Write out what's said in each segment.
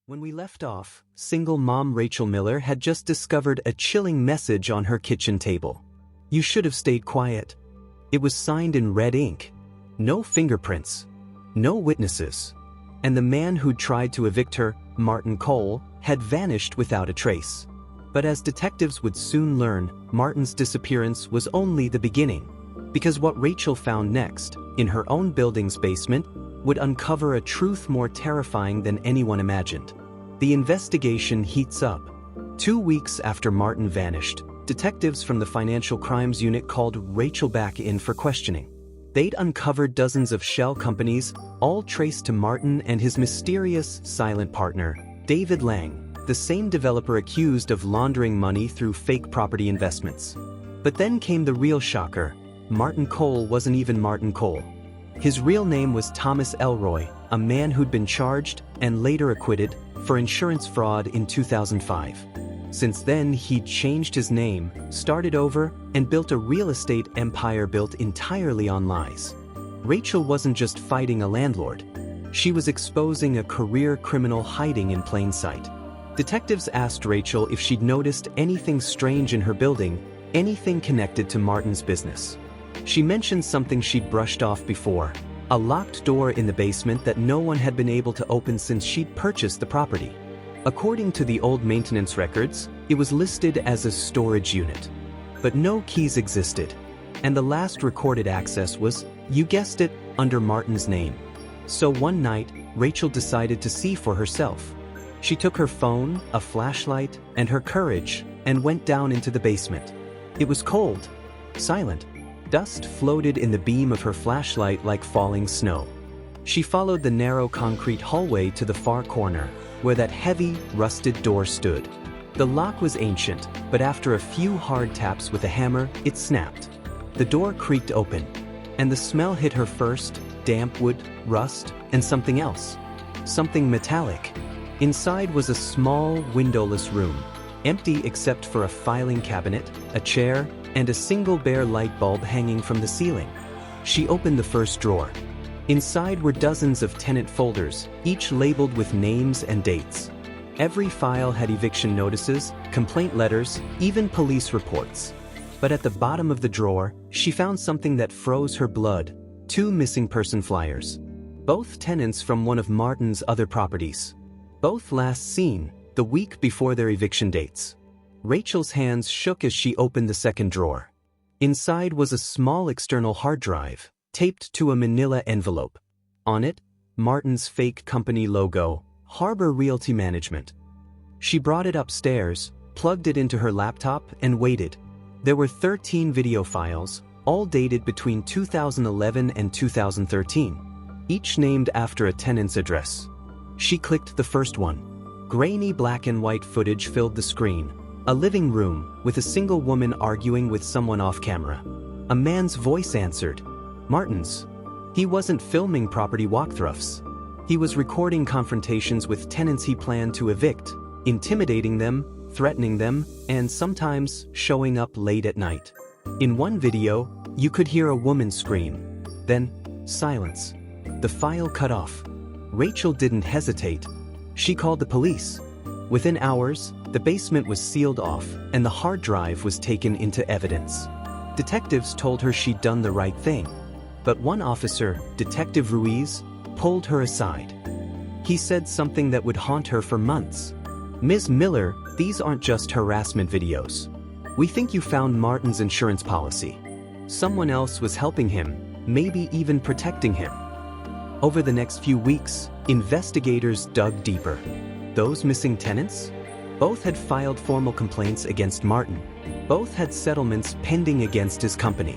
When we left off, single mom Rachel Miller had just discovered a chilling message on her kitchen table. "You should have stayed quiet." It was signed in red ink. No fingerprints. No witnesses. And the man who'd tried to evict her, Martin Cole, had vanished without a trace. But as detectives would soon learn, Martin's disappearance was only the beginning. Because what Rachel found next, in her own building's basement, would uncover a truth more terrifying than anyone imagined. The investigation heats up. 2 weeks after Martin vanished, detectives from the Financial Crimes Unit called Rachel back in for questioning. They'd uncovered dozens of shell companies, all traced to Martin and his mysterious, silent partner, David Lang, the same developer accused of laundering money through fake property investments. But then came the real shocker. Martin Cole wasn't even Martin Cole. His real name was Thomas Elroy, a man who'd been charged, and later acquitted, for insurance fraud in 2005. Since then, he'd changed his name, started over, and built a real estate empire built entirely on lies. Rachel wasn't just fighting a landlord. She was exposing a career criminal hiding in plain sight. Detectives asked Rachel if she'd noticed anything strange in her building, anything connected to Martin's business. She mentioned something she'd brushed off before, a locked door in the basement that no one had been able to open since she'd purchased the property. According to the old maintenance records, it was listed as a storage unit. But no keys existed, and the last recorded access was, you guessed it, under Martin's name. So one night, Rachel decided to see for herself. She took her phone, a flashlight, and her courage, and went down into the basement. It was cold, silent. Dust floated in the beam of her flashlight like falling snow. She followed the narrow concrete hallway to the far corner, where that heavy, rusted door stood. The lock was ancient, but after a few hard taps with a hammer, it snapped. The door creaked open, and the smell hit her first, damp wood, rust, and something else. Something metallic. Inside was a small, windowless room, empty except for a filing cabinet, a chair, and a single bare light bulb hanging from the ceiling. She opened the first drawer. Inside were dozens of tenant folders, each labeled with names and dates. Every file had eviction notices, complaint letters, even police reports. But at the bottom of the drawer, she found something that froze her blood: 2 missing person flyers. Both tenants from one of Martin's other properties. Both last seen the week before their eviction dates. Rachel's hands shook as she opened the second drawer. Inside was a small external hard drive, taped to a manila envelope. On it, Martin's fake company logo, Harbor Realty Management. She brought it upstairs, plugged it into her laptop, and waited. There were 13 video files, all dated between 2011 and 2013, each named after a tenant's address. She clicked the first one. Grainy black and white footage filled the screen. A living room, with a single woman arguing with someone off camera. A man's voice answered. Martin's. He wasn't filming property walkthroughs. He was recording confrontations with tenants he planned to evict, intimidating them, threatening them, and sometimes showing up late at night. In one video, you could hear a woman scream. Then, silence. The file cut off. Rachel didn't hesitate. She called the police. Within hours, the basement was sealed off, and the hard drive was taken into evidence. Detectives told her she'd done the right thing. But one officer, Detective Ruiz, pulled her aside. He said something that would haunt her for months. "Ms. Miller, these aren't just harassment videos. We think you found Martin's insurance policy. Someone else was helping him, maybe even protecting him." Over the next few weeks, investigators dug deeper. Those missing tenants? Both had filed formal complaints against Martin. Both had settlements pending against his company.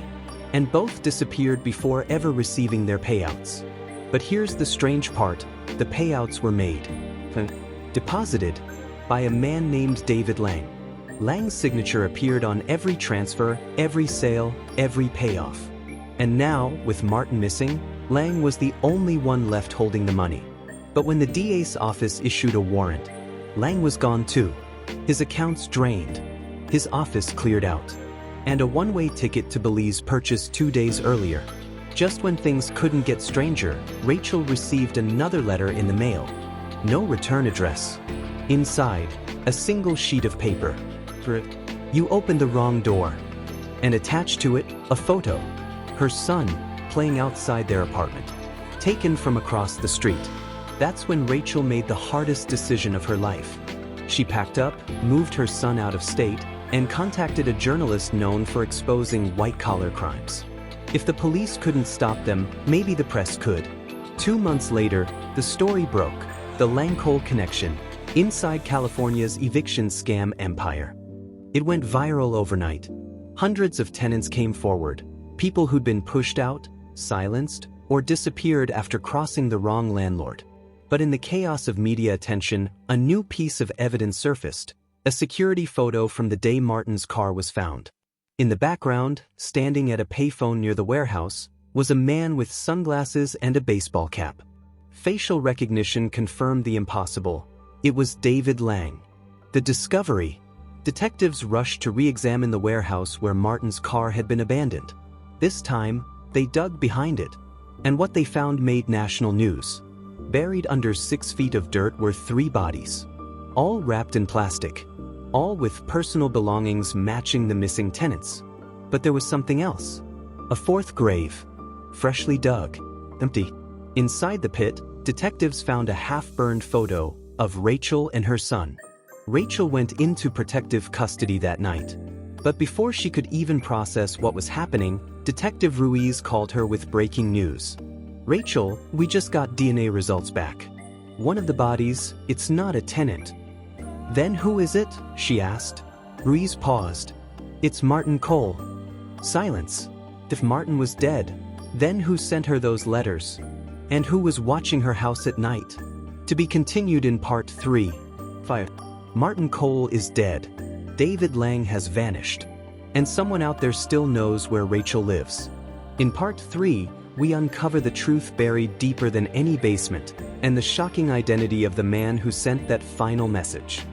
And both disappeared before ever receiving their payouts. But here's the strange part: the payouts were made, deposited, by a man named David Lang. Lang's signature appeared on every transfer, every sale, every payoff. And now, with Martin missing, Lang was the only one left holding the money. But when the DA's office issued a warrant, Lang was gone too. His accounts drained. His office cleared out. And a one-way ticket to Belize purchased 2 days earlier. Just when things couldn't get stranger, Rachel received another letter in the mail. No return address. Inside, a single sheet of paper. You opened the wrong door. And attached to it, a photo. Her son, playing outside their apartment. Taken from across the street. That's when Rachel made the hardest decision of her life. She packed up, moved her son out of state, and contacted a journalist known for exposing white-collar crimes. If the police couldn't stop them, maybe the press could. 2 months later, the story broke. The Langcole connection, inside California's eviction scam empire. It went viral overnight. Hundreds of tenants came forward, people who'd been pushed out, silenced, or disappeared after crossing the wrong landlord. But in the chaos of media attention, a new piece of evidence surfaced, a security photo from the day Martin's car was found. In the background, standing at a payphone near the warehouse, was a man with sunglasses and a baseball cap. Facial recognition confirmed the impossible. It was David Lang. The discovery. Detectives rushed to re-examine the warehouse where Martin's car had been abandoned. This time, they dug behind it. And what they found made national news. Buried under 6 feet of dirt were 3 bodies. All wrapped in plastic. All with personal belongings matching the missing tenants. But there was something else. A 4th grave. Freshly dug. Empty. Inside the pit, detectives found a half-burned photo of Rachel and her son. Rachel went into protective custody that night. But before she could even process what was happening, Detective Ruiz called her with breaking news. "Rachel, we just got DNA results back. One of the bodies, it's not a tenant." "Then who is it?" she asked. Ruiz paused. "It's Martin Cole." Silence. If Martin was dead, then who sent her those letters? And who was watching her house at night? To be continued in Part 3. Fire. Martin Cole is dead. David Lang has vanished. And someone out there still knows where Rachel lives. In Part 3, we uncover the truth buried deeper than any basement, and the shocking identity of the man who sent that final message.